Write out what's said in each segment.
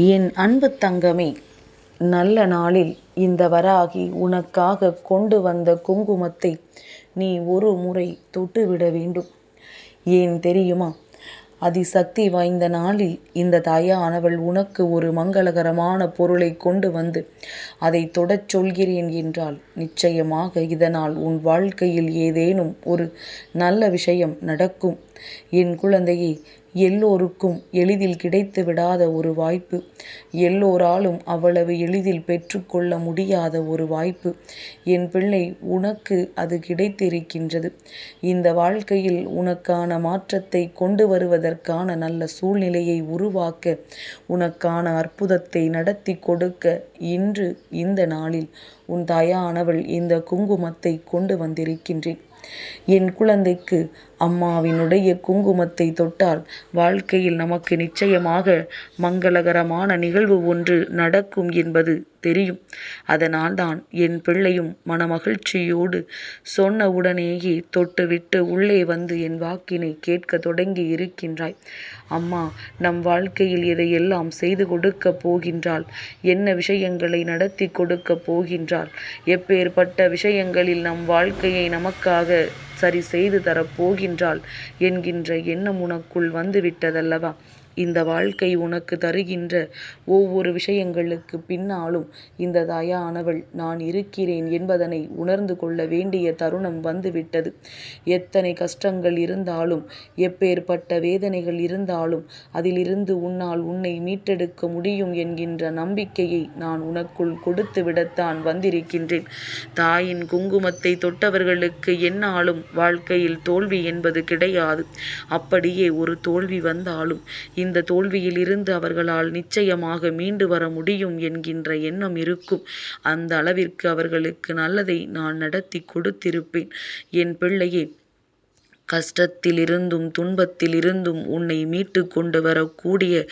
என் அன்பு தங்கமே, நல்ல நாளில் இந்த வராகி உனக்காக கொண்டு வந்த குங்குமத்தை நீ ஒரு முறை தொட்டுவிட வேண்டும். ஏன் தெரியுமா? அதிசக்தி வாய்ந்த நாளில் இந்த தாயானவள் உனக்கு ஒரு மங்களகரமான பொருளை கொண்டு வந்து அதை தொடச் சொல்கிறேன் என்றால் நிச்சயமாக இதனால் உன் வாழ்க்கையில் ஏதேனும் ஒரு நல்ல விஷயம் நடக்கும். என் குழந்தையே, எல்லோருக்கும் எளிதில் கிடைத்து விடாத ஒரு வாய்ப்பு, எல்லோராலும் அவ்வளவு எளிதில் பெற்றுக்கொள்ள முடியாத ஒரு வாய்ப்பு என் பிள்ளை, உனக்கு அது கிடைத்திருக்கின்றது. இந்த வாழ்க்கையில் உனக்கான மாற்றத்தை கொண்டு வருவதற்கான நல்ல சூழ்நிலையை உருவாக்க, உனக்கான அற்புதத்தை நடத்தி கொடுக்க இன்று இந்த நாளில் உன் தாயானவள் இந்த குங்குமத்தை கொண்டு வந்திருக்கின்றேன். என் குழந்தைக்கு அம்மாவினுடைய குங்குமத்தை தொட்டால் வாழ்க்கையில் நமக்கு நிச்சயமாக மங்களகரமான நிகழ்வு ஒன்று நடக்கும் என்பது தெரியும். அதனால்தான் என் பிள்ளையும் மனமகிழ்ச்சியோடு சொன்ன உடனேயே தொட்டுவிட்டு உள்ளே வந்து என் வாக்கினை கேட்க தொடங்கி இருக்கின்றாய். அம்மா நம் வாழ்க்கையில் எதையெல்லாம் செய்து கொடுக்க போகின்றாள், என்ன விஷயங்களை நடத்தி கொடுக்க போகின்றாள், எப்பேற்பட்ட விஷயங்களில் நம் வாழ்க்கையை நமக்காக சரி செய்து தரப்போகின்றாள் என்கின்ற எண்ணம் உனக்குள் வந்துவிட்டதல்லவா? இந்த வாழ்க்கை உனக்கு தருகின்ற ஒவ்வொரு விஷயங்களுக்கு பின்னாலும் இந்த தாயானவள் நான் இருக்கிறேன் என்பதனை உணர்ந்து கொள்ள வேண்டிய தருணம் வந்துவிட்டது. எத்தனை கஷ்டங்கள் இருந்தாலும், எப்பேற்பட்ட வேதனைகள் இருந்தாலும் அதிலிருந்து உன்னால் உன்னை மீட்டெடுக்க முடியும் என்கின்ற நம்பிக்கையை நான் உனக்குள் கொடுத்து விடத்தான் வந்திருக்கின்றேன். தாயின் குங்குமத்தை தொட்டவர்களுக்கு எந்நாளும் வாழ்க்கையில் தோல்வி என்பது கிடையாது. அப்படியே ஒரு தோல்வி வந்தாலும் இந்த தோல்வியிலிருந்து அவர்களால் நிச்சயமாக மீண்டு வர முடியும் என்கின்ற எண்ணம் இருக்கும். அந்த அளவிற்கு அவர்களுக்கு நல்லதை நான் நடத்தி கொடுத்திருப்பேன். என் பிள்ளையே, கஷ்டத்திலிருந்தும் துன்பத்திலிருந்தும் உன்னை மீட்டு கொண்டு வரக்கூடிய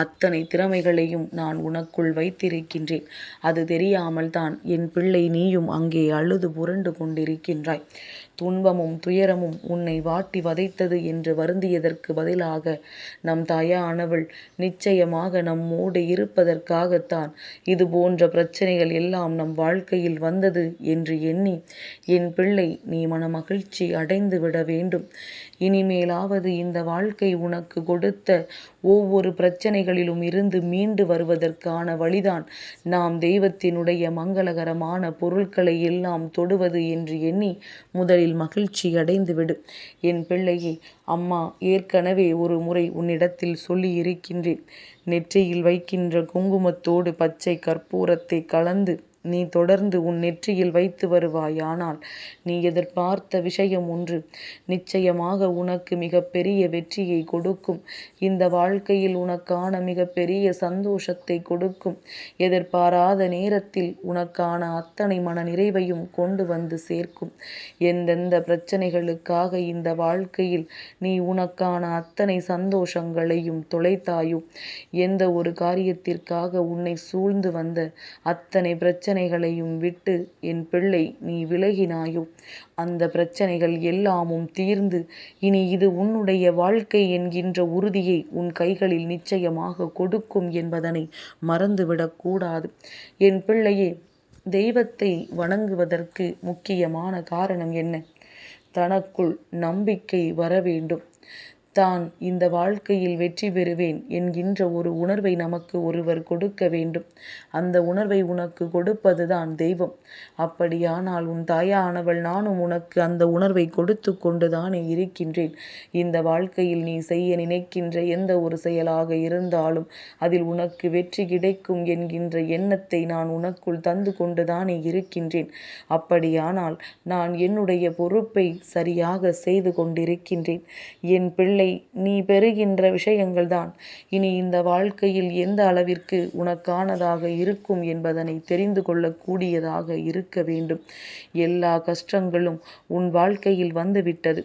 அத்தனை திறமைகளையும் நான் உனக்குள் வைத்திருக்கின்றேன். அது தெரியாமல் தான் என் பிள்ளை நீயும் அங்கே அழுது புரண்டு கொண்டிருக்கின்றாய். துன்பமும் துயரமும் உன்னை வாட்டி வதைத்தது என்று வருந்தியதற்கு பதிலாக நம் தாயானவள் நிச்சயமாக நம்மோடு இருப்பதற்காகத்தான் இது போன்ற பிரச்சனைகள் எல்லாம் நம் வாழ்க்கையில் வந்தது என்று எண்ணி என் பிள்ளை நீ மனமகிழ்ச்சி அடைந்து விட வேண்டும். இனிமேலாவது இந்த வாழ்க்கை உனக்கு கொடுத்த ஒவ்வொரு பிரச்சனைகளிலும் இருந்து மீண்டு வருவதற்கான வழிதான் நாம் தெய்வத்தினுடைய மங்களகரமான பொருட்களை எல்லாம் தொடுவது என்று எண்ணி முதலில் மகிழ்ச்சி அடைந்துவிடு. என் பிள்ளையே, அம்மா ஏற்கனவே ஒரு முறை உன்னிடத்தில் சொல்லி இருக்கின்றேன். நெற்றியில் வைக்கின்ற குங்குமத்தோடு பச்சை கற்பூரத்தை கலந்து நீ தொடர்ந்து உன் நெற்றியில் வைத்து வருவாயானால் நீ எதிர்பார்த்த விஷயம் ஒன்று நிச்சயமாக உனக்கு மிகப்பெரிய வெற்றியை கொடுக்கும். இந்த வாழ்க்கையில் உனக்கான மிகப்பெரிய சந்தோஷத்தை கொடுக்கும். எதிர்பாராத நேரத்தில் உனக்கான அத்தனை மன நிறைவையும் கொண்டு வந்து சேர்க்கும். எந்தெந்த பிரச்சனைகளுக்காக இந்த வாழ்க்கையில் நீ உனக்கான அத்தனை சந்தோஷங்களையும் தொலைத்தாயோ, எந்த ஒரு காரியத்திற்காக உன்னை சூழ்ந்து வந்த அத்தனை பிரச்சனைகளையும் விட்டு என் பிள்ளை நீ விலகினாயோ, அந்த பிரச்சனைகள் எல்லாமும் தீர்ந்து இனி இது உன்னுடைய வாழ்க்கை என்கின்ற உறுதியை உன் கைகளில் நிச்சயமாக கொடுக்கும் என்பதனை மறந்துவிடக்கூடாது. என் பிள்ளையே, தெய்வத்தை வணங்குவதற்கு முக்கியமான காரணம் என்ன? தனக்குள் நம்பிக்கை வர வேண்டும். தான் இந்த வாழ்க்கையில் வெற்றி பெறுவேன் என்கின்ற ஒரு உணர்வை நமக்கு ஒருவர் கொடுக்க வேண்டும். அந்த உணர்வை உனக்கு கொடுப்பதுதான் தெய்வம். அப்படியானால் உன் தாயானவள் நானும் உனக்கு அந்த உணர்வை கொடுத்து கொண்டுதானே இருக்கின்றேன். இந்த வாழ்க்கையில் நீ செய்ய நினைக்கின்ற எந்த ஒரு செயலாக இருந்தாலும் அதில் உனக்கு வெற்றி கிடைக்கும் என்கின்ற எண்ணத்தை நான் உனக்குள் தந்து கொண்டுதானே இருக்கின்றேன். அப்படியானால் நான் என்னுடைய பொறுப்பை சரியாக செய்து கொண்டிருக்கின்றேன். என் பிள்ளை, நீ பெறுகின்ற விஷயங்கள்தான் இனி இந்த வாழ்க்கையில் எந்த அளவிற்கு உனக்கானதாக இருக்கும் என்பதனை தெரிந்து கொள்ளக்கூடியதாக இருக்க வேண்டும். எல்லா கஷ்டங்களும் உன் வாழ்க்கையில் வந்துவிட்டது.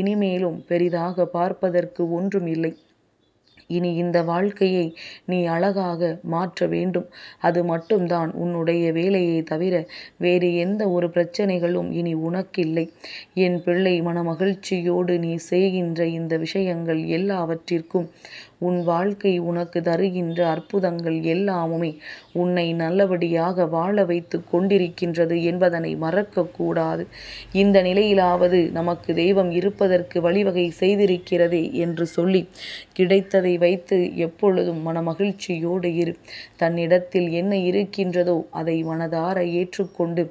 இனிமேலும் பெரிதாக பார்ப்பதற்கு ஒன்றும் இல்லை. இனி இந்த வாழ்க்கையை நீ அழகாக மாற்ற வேண்டும். அது மட்டும்தான் உன்னுடைய வேலையை தவிர வேறு எந்த ஒரு பிரச்சனைகளும் இனி உனக்கில்லை. என் பிள்ளை, மனமகிழ்ச்சியோடு நீ செய்கின்ற இந்த விஷயங்கள் எல்லாவற்றிற்கும் உன் வாழ்க்கை உனக்கு தருகின்ற அற்புதங்கள் எல்லாமுமே உன்னை நல்லபடியாக வாழ வைத்து கொண்டிருக்கின்றது என்பதனை மறக்கக்கூடாது. இந்த நிலையிலாவது நமக்கு தெய்வம் இருப்பதற்கு வழிவகை செய்திருக்கிறதே என்று சொல்லி கிடைத்ததை வைத்து எப்பொழுதும் மனமகிழ்ச்சியோடு இரு. தன்னிடத்தில் என்ன இருக்கின்றதோ அதை மனதார ஏற்றுக்கொண்டு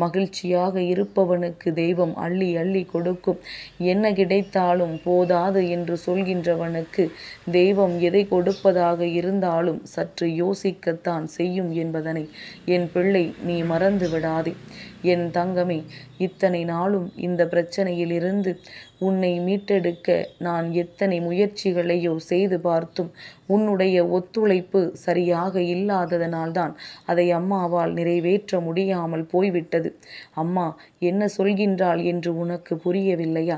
மகிழ்ச்சியாக இருப்பவனுக்கு தெய்வம் அள்ளி அள்ளி கொடுக்கும். என்ன கிடைத்தாலும் போதாது என்று சொல்கின்றவனுக்கு தெய்வம் எதை கொடுப்பதாக இருந்தாலும் சற்று யோசிக்கத்தான் செய்யும் என்பதனை என் பிள்ளை நீ மறந்து விடாதே. என் தங்கமே, இத்தனை நாளும் இந்த பிரச்சனையிலிருந்து உன்னை மீட்டெடுக்க நான் எத்தனை முயற்சிகளையோ செய்து பார்த்தும் உன்னுடைய ஒத்துழைப்பு சரியாக இல்லாததனால்தான் அதை அம்மாவால் நிறைவேற்ற முடியாமல் போய்விட்டது. அம்மா என்ன சொல்கின்றாள் என்று உனக்கு புரியவில்லையா?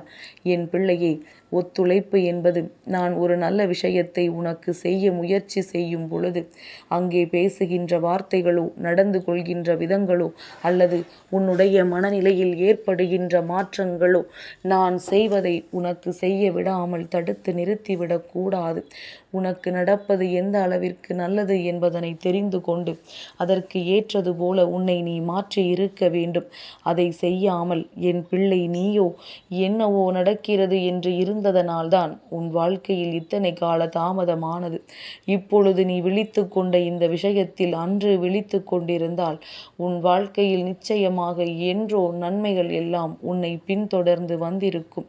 என் பிள்ளையே, ஒத்துழைப்பு என்பது நான் ஒரு நல்ல விஷயத்தை உனக்கு செய்ய முயற்சி செய்யும் பொழுது அங்கே பேசுகின்ற வார்த்தைகளோ நடந்து கொள்கின்ற விதங்களோ அல்லது உன்னுடைய மனநிலையில் ஏற்படுகின்ற மாற்றங்களோ நான் செய்வதை உனக்கு செய்ய விடாமல் தடுத்து நிறுத்திவிடக்கூடாது. உனக்கு நடப்பது எந்த அளவிற்கு நல்லது என்பதனை தெரிந்து கொண்டு அதற்கு ஏற்றது போல உன்னை நீ மாற்றி இருக்க வேண்டும். அதை செய்யாமல் என் பிள்ளை நீயோ என்னவோ நடக்கிறது என்று இருந்ததனால்தான் உன் வாழ்க்கையில் இத்தனை கால தாமதமானது. இப்பொழுது நீ விழித்து கொண்ட இந்த விஷயத்தில் அன்று விழித்து கொண்டிருந்தால் உன் வாழ்க்கையில் நிச்சயமாக என்றோ நன்மைகள் எல்லாம் உன்னை பின்தொடர்ந்து வந்திருக்கும்.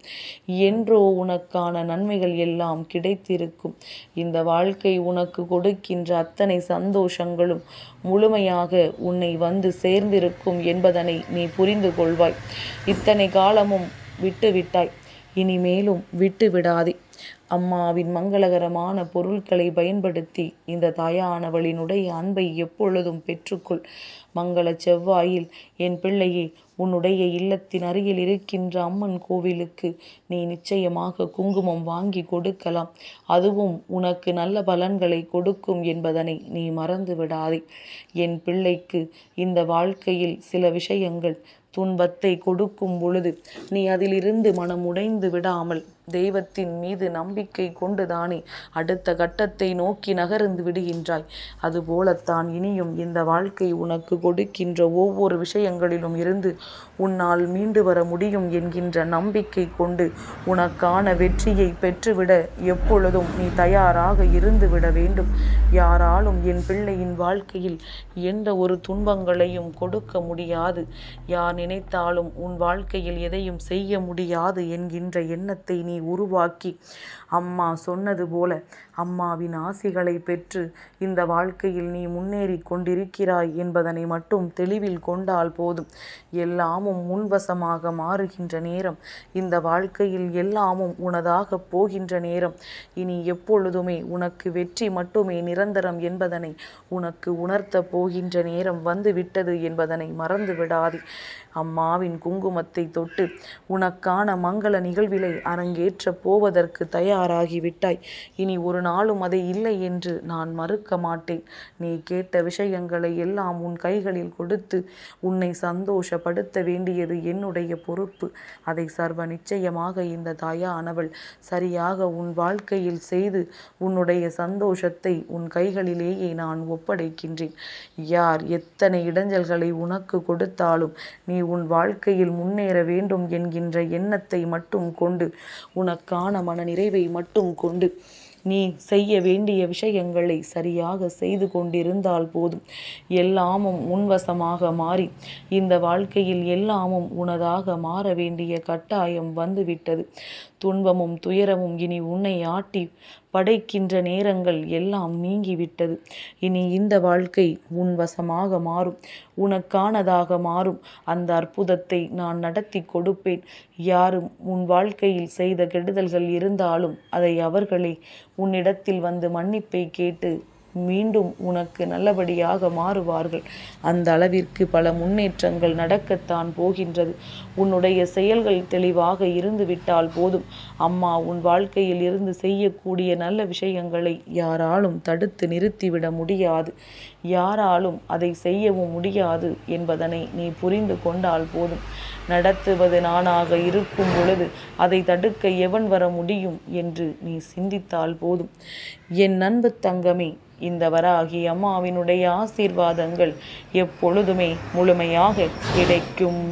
என்றோ உனக்கான நன்மைகள் எல்லாம் கிடைத்திருக்கும். இந்த வாழ்க்கை உனக்கு கொடுக்கின்ற அத்தனை சந்தோஷங்களும் முழுமையாக உன்னை வந்து சேர்ந்திருக்கும் என்பதனை நீ புரிந்து கொள்வாய். இத்தனை காலமும் விட்டுவிட்டாய், இனிமேலும் விட்டு விடாதே. அம்மாவின் மங்களகரமான பொருட்களை பயன்படுத்தி இந்த தாயானவளினுடைய அன்பை எப்பொழுதும் பெற்றுக்கொள். மங்கள செவ்வாயில் என் பிள்ளையே, உன்னுடைய இல்லத்தின் அருகில் இருக்கின்ற அம்மன் கோவிலுக்கு நீ நிச்சயமாக குங்குமம் வாங்கி கொடுக்கலாம். அதுவும் உனக்கு நல்ல பலன்களை கொடுக்கும் என்பதனை நீ மறந்து விடாதே. என் பிள்ளைக்கு இந்த வாழ்க்கையில் சில விஷயங்கள் துன்பத்தை கொடுக்கும் பொழுது நீ அதிலிருந்து மனம் உடைந்து விடாமல் தெய்வத்தின் மீது நம்பிக்கை கொண்டுதானே அடுத்த கட்டத்தை நோக்கி நகர்ந்து விடுகின்றாய். அதுபோலத்தான் இனியும் இந்த வாழ்க்கை உனக்கு கொடுக்கின்ற ஒவ்வொரு விஷயங்களிலும் இருந்து உன்னால் மீண்டு வர முடியும் என்கின்ற நம்பிக்கை கொண்டு உனக்கான வெற்றியை பெற்றுவிட எப்பொழுதும் நீ தயாராக இருந்து விட வேண்டும். யாராலும் என் பிள்ளையின் வாழ்க்கையில் எந்த ஒரு துன்பங்களையும் கொடுக்க முடியாது. யார் நினைத்தாலும் உன் வாழ்க்கையில் எதையும் செய்ய முடியாது என்கின்ற எண்ணத்தை நீ உருவாக்கி அம்மா சொன்னது போல அம்மாவின் ஆசிகளை பெற்று இந்த வாழ்க்கையில் நீ முன்னேறி கொண்டிருக்கிறாய் என்பதனை மட்டும் தெளிவில் கொண்டால் போதும். எல்லாமும் முன்வசமாக மாறுகின்ற நேரம், இந்த வாழ்க்கையில் எல்லாமும் உனதாக போகின்ற நேரம், இனி எப்பொழுதுமே உனக்கு வெற்றி மட்டுமே நிரந்தரம் என்பதனை உனக்கு உணர்த்த போகின்ற நேரம் வந்துவிட்டது என்பதனை மறந்து விடாதே. அம்மாவின் குங்குமத்தை தொட்டு உனக்கான மங்கள நிகழ்விலை அரங்கேற்றப் போவதற்கு தயாராகிவிட்டாய். இனி ஒரு நாளும் அதை இல்லை என்று நான் மறுக்க மாட்டேன். நீ கேட்ட விஷயங்களை எல்லாம் உன் கைகளில் கொடுத்து உன்னை சந்தோஷப்படுத்த வேண்டியது என்னுடைய பொறுப்பு. அதை சர்வ நிச்சயமாக இந்த தாயானவள் சரியாக உன் வாழ்க்கையில் செய்து உன்னுடைய சந்தோஷத்தை உன் கைகளிலேயே நான் ஒப்படைக்கின்றேன். யார் எத்தனை இடைஞ்சல்களை உனக்கு கொடுத்தாலும் நீ உன் வாழ்க்கையில் முன்னேற வேண்டும் என்கின்ற எண்ணத்தை மட்டும் கொண்டு உனக்கான மனநிறைவை மட்டும் கொண்டு நீ செய்ய வேண்டிய விஷயங்களை சரியாக செய்து கொண்டிருந்தால் போதும். எல்லாமும் முன்வசமாக மாறி இந்த வாழ்க்கையில் எல்லாமும் உனதாக மாற வேண்டிய கட்டாயம் வந்துவிட்டது. துன்பமும் துயரமும் இனி உன்னை ஆட்டி படைக்கின்ற நேரங்கள் எல்லாம் நீங்கிவிட்டது. இனி இந்த வாழ்க்கை உன் வசமாக மாறும், உனக்கானதாக மாறும். அந்த அற்புதத்தை நான் நடத்தி கொடுப்பேன். யாரும் உன் வாழ்க்கையில் செய்த கெடுதல்கள் இருந்தாலும் அதை அவர்களே உன்னிடத்தில் வந்து மன்னிப்பை கேட்டு மீண்டும் உனக்கு நல்லபடியாக மாறுவார்கள். அந்த அளவிற்கு பல முன்னேற்றங்கள் நடக்கத்தான் போகின்றது. உன்னுடைய செயல்கள் தெளிவாக இருந்துவிட்டால் போதும். அம்மா உன் வாழ்க்கையில் இருந்து செய்யக்கூடிய நல்ல விஷயங்களை யாராலும் தடுத்து நிறுத்திவிட முடியாது. யாராலும் அதை செய்யவும் முடியாது என்பதனை நீ புரிந்து கொண்டால் போதும். நடத்துவது நானாக இருக்கும் பொழுது அதை தடுக்க எவன் வர முடியும் என்று நீ சிந்தித்தால் போதும். என் அன்பு தங்கமே, இந்த வராகி அம்மாவினுடைய ஆசீர்வாதங்கள் எப்பொழுதுமே முழுமையாக கிடைக்கும்.